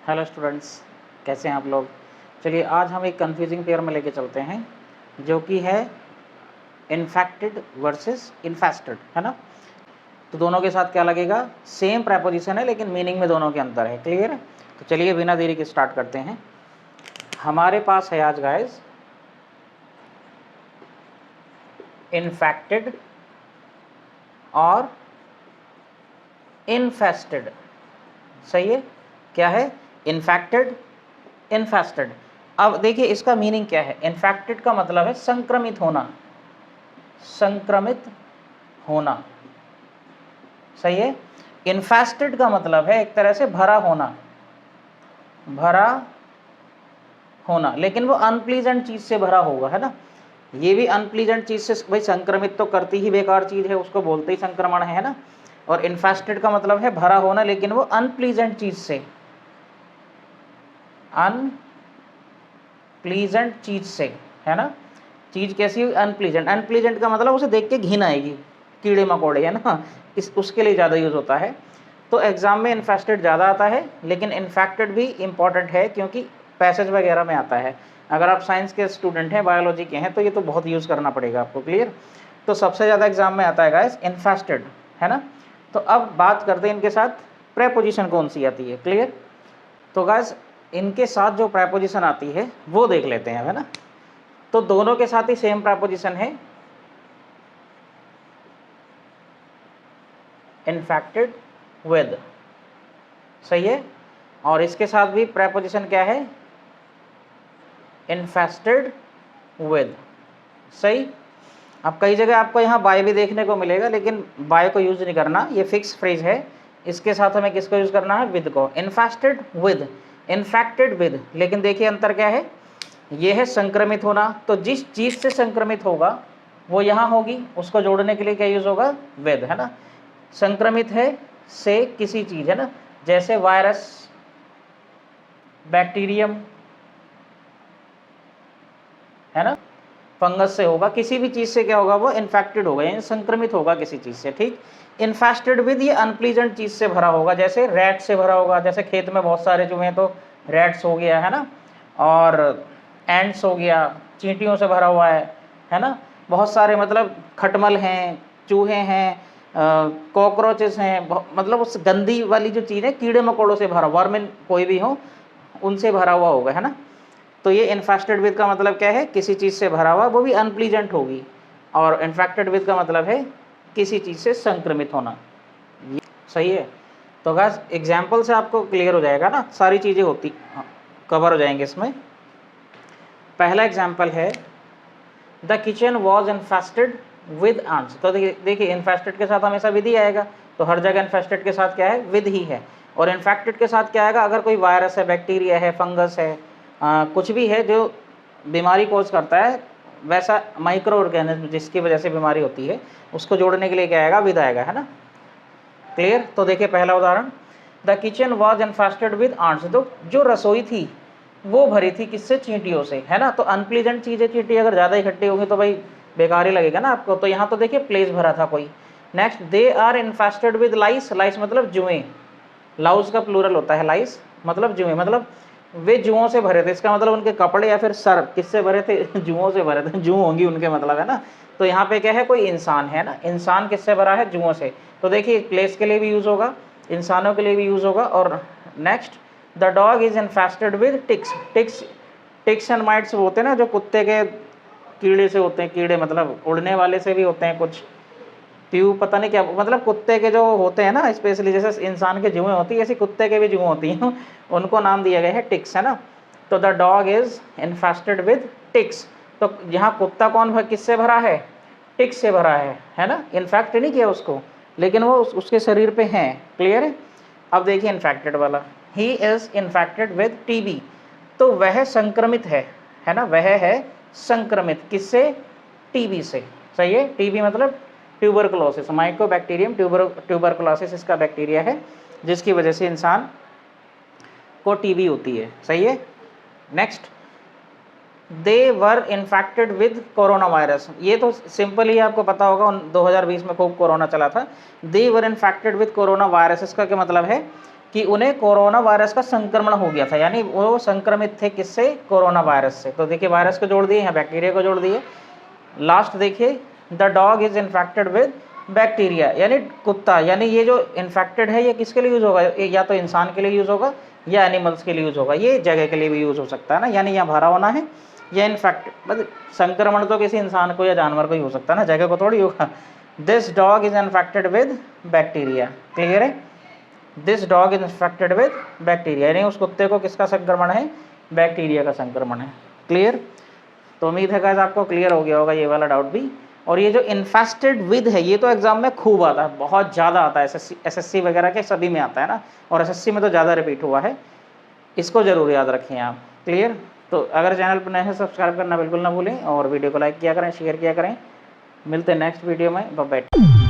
Hello students, कैसे हैं आप लोग। चलिए आज हम एक कंफ्यूजिंग पेयर में लेके चलते हैं जो कि है इन्फेक्टेड वर्सेस इन्फेस्टेड, है ना। तो दोनों के साथ क्या लगेगा, सेम प्रेपोजिशन है लेकिन मीनिंग में दोनों के अंतर है। क्लियर है। तो चलिए बिना देरी के स्टार्ट करते हैं। हमारे पास है आज गाइस इन्फेक्टेड और इन्फेस्टेड। सही है। क्या है, इन्फेक्टेड इन्फेस्टेड। अब देखिए इसका मीनिंग क्या है। इन्फेक्टेड का मतलब है संक्रमित होना, संक्रमित होना। सही है। इन्फेस्टेड का मतलब है एक तरह से भरा होना, भरा होना, लेकिन वो अनप्लीजेंट चीज से भरा होगा, है ना। ये भी अनप्लीजेंट चीज से, भाई संक्रमित तो करती ही बेकार चीज है, उसको बोलते ही संक्रमण है ना। और इन्फेस्टेड का मतलब है भरा होना, लेकिन वो अनप्लीजेंट चीज से, अनप्लीजेंट चीज से, है ना। चीज कैसी हुई, अनप्लीजेंट। अनप्लीजेंट का मतलब उसे देख के घिन आएगी, कीड़े मकोड़े, है ना, इस उसके लिए ज़्यादा यूज होता है। तो एग्जाम में इन्फेस्टेड ज़्यादा आता है, लेकिन इन्फेक्टेड भी इंपॉर्टेंट है क्योंकि पैसेज वगैरह में आता है। अगर आप साइंस के स्टूडेंट हैं, बायोलॉजी के हैं, तो ये तो बहुत यूज़ करना पड़ेगा आपको। क्लियर। तो सबसे ज़्यादा एग्जाम में आता है गाइस इन्फेस्टेड, है ना। तो अब बात करते हैं इनके साथ प्रेपोजिशन कौन सी आती है। क्लियर। तो गाइस इनके साथ जो प्रेपोजिशन आती है वो देख लेते हैं, है ना। तो दोनों के साथ ही सेम प्रेपोजिशन है, इन्फेक्टेड विद। सही है। और इसके साथ भी प्रेपोजिशन क्या है, इन्फेस्टेड विद। सही। अब कई जगह आपको यहाँ बाय भी देखने को मिलेगा, लेकिन बाय को यूज नहीं करना, ये फिक्स फ्रेज है। इसके साथ हमें किसको यूज करना है, विद को। इन्फेस्टेड विद, इन्फेक्टेड विद, लेकिन देखिए अंतर क्या है, ये है संक्रमित होना, तो जिस चीज से संक्रमित होगा वो यहाँ होगी, उसको जोड़ने के लिए क्या यूज होगा, विद, है ना। संक्रमित है से किसी चीज, है ना, जैसे वायरस, बैक्टीरियम, है ना, फंगस से होगा, किसी भी चीज से क्या होगा, वो इन्फेक्टेड होगा, यानी संक्रमित होगा किसी चीज से। ठीक। इन्फेस्टेड विद, ये अनप्लीजेंट चीज से भरा होगा, जैसे रैट से भरा होगा, जैसे खेत में बहुत सारे चूहे हैं तो रैट्स हो गया, है ना, और एंड्स हो गया, चींटियों से भरा हुआ है ना। बहुत सारे मतलब खटमल हैं, चूहे हैं, कॉकरोचेस हैं, मतलब उस गंदी वाली जो चीज़ है, कीड़े मकोड़ों से भरा, वर्मिन कोई भी हो, उनसे भरा हुआ होगा, है ना। तो ये इन्फेस्टेड विद का मतलब क्या है, किसी चीज़ से भरा हुआ, वो भी अनप्लीजेंट होगी। और इन्फेक्टेड विद का मतलब है किसी चीज़ से संक्रमित होना। सही है। तो गाइस एग्जाम्पल से आपको क्लियर हो जाएगा ना, सारी चीज़ें होती कवर हो जाएंगे इसमें। पहला एग्जाम्पल है, the kitchen was infested with ants. तो देखिए इन्फेस्टेड के साथ हमेशा विद ही आएगा, तो हर जगह इन्फेस्टेड के साथ क्या है, विद ही है। और इन्फेक्टेड के साथ क्या आएगा, अगर कोई वायरस है, बैक्टीरिया है, फंगस है, कुछ भी है जो बीमारी कॉज करता है, वैसा माइक्रो ऑर्गेनिज्म जिसकी वजह से बीमारी होती है, उसको जोड़ने के लिए क्या आएगा, विद आएगा, है ना। क्लियर। तो देखिए पहला उदाहरण, the kitchen was infested with ants. तो जो रसोई थी वो भरी थी किससे, चींटियों से, है ना। तो अनप्लीजेंट चीज़ें, चींटी अगर ज़्यादा इकट्ठी होंगी तो भाई बेकार ही लगेगा ना आपको। तो यहाँ तो देखिए प्लेस भरा था कोई। Next, they are infested with lice. Lice मतलब जुएं, लाउस का प्लूरल होता है लाइस, मतलब जुएं, मतलब वे जुओं से भरे थे। इसका मतलब उनके कपड़े या फिर सर किससे भरे थे, जुओं से भरे थे, जुओं होंगी उनके, मतलब, है ना। तो यहाँ पे क्या है, कोई इंसान है ना, इंसान किससे भरा है, जुओं से। तो देखिए प्लेस के लिए भी यूज होगा, इंसानों के लिए भी यूज होगा। और next, the dog is infested with ticks. Ticks and mites होते हैं ना, जो कुत्ते के कीड़े से होते हैं, कीड़े मतलब उड़ने वाले से भी होते हैं कुछ, प्यू पता नहीं क्या, मतलब कुत्ते के जो होते हैं ना, स्पेशली जैसे इंसान के जुएं होती है, ऐसी कुत्ते के भी जुएं होती हैं, उनको नाम दिया गया है टिक्स, है ना। तो the dog is infested with ticks. तो यहाँ कुत्ता कौन किससे भरा है, टिक्स से भरा है ना। इन्फेक्ट नहीं किया उसको, लेकिन वो उसके शरीर पे हैं। क्लियर है। अब देखिए इन्फेक्टेड वाला, he is infected with TB. तो वह संक्रमित है ना, वह है संक्रमित किससे, टीबी से। सही है। टीबी मतलब ट्यूबरकुलोसिस, माइकोबैक्टीरियम ट्यूबरकुलोसिस इसका बैक्टीरिया है, जिसकी वजह से इंसान को टीबी होती है। सही है। Next, they were infected with corona virus. ये तो सिंपल ही आपको पता होगा, 2020 में खूब कोरोना चला था। दे वर इन्फेक्टेड विद कोरोना वायरस, इसका क्या मतलब है कि उन्हें कोरोना वायरस का संक्रमण हो गया था, यानी वो संक्रमित थे किससे, कोरोना वायरस से। तो देखिए वायरस को जोड़ दिए, यहाँ बैक्टीरिया को जोड़ दिए। लास्ट देखिए the dog is infected with bacteria, यानी कुत्ता, यानी ये जो इन्फेक्टेड है ये किसके लिए यूज़ होगा, या तो इंसान के लिए यूज़ होगा या एनिमल्स के लिए यूज़ होगा, ये जगह के लिए भी यूज़ हो सकता है ना, यानी यहाँ भरा होना है या इन्फेक्टेड, मतलब संक्रमण तो किसी इंसान को या जानवर को ही हो सकता है ना, जगह को थोड़ी होगा। This dog is infected with bacteria, clear है। This dog is infected with bacteria, यानी उस कुत्ते को किसका संक्रमण है, बैक्टीरिया का संक्रमण है, क्लियर। तो उम्मीद है गाइस आपको क्लियर हो गया होगा ये वाला डाउट भी। और ये जो इन्फेस्टेड विद है ये तो एग्जाम में खूब आता है, बहुत ज़्यादा आता है, एसएससी वगैरह के सभी में आता है ना, और एसएससी में तो ज़्यादा रिपीट हुआ है, इसको जरूर याद रखें आप, क्लियर। तो अगर चैनल पर नए हैं सब्सक्राइब करना बिल्कुल ना भूलें, और वीडियो को लाइक किया करें, शेयर किया करें। मिलते हैं नेक्स्ट वीडियो में, बाय बाय।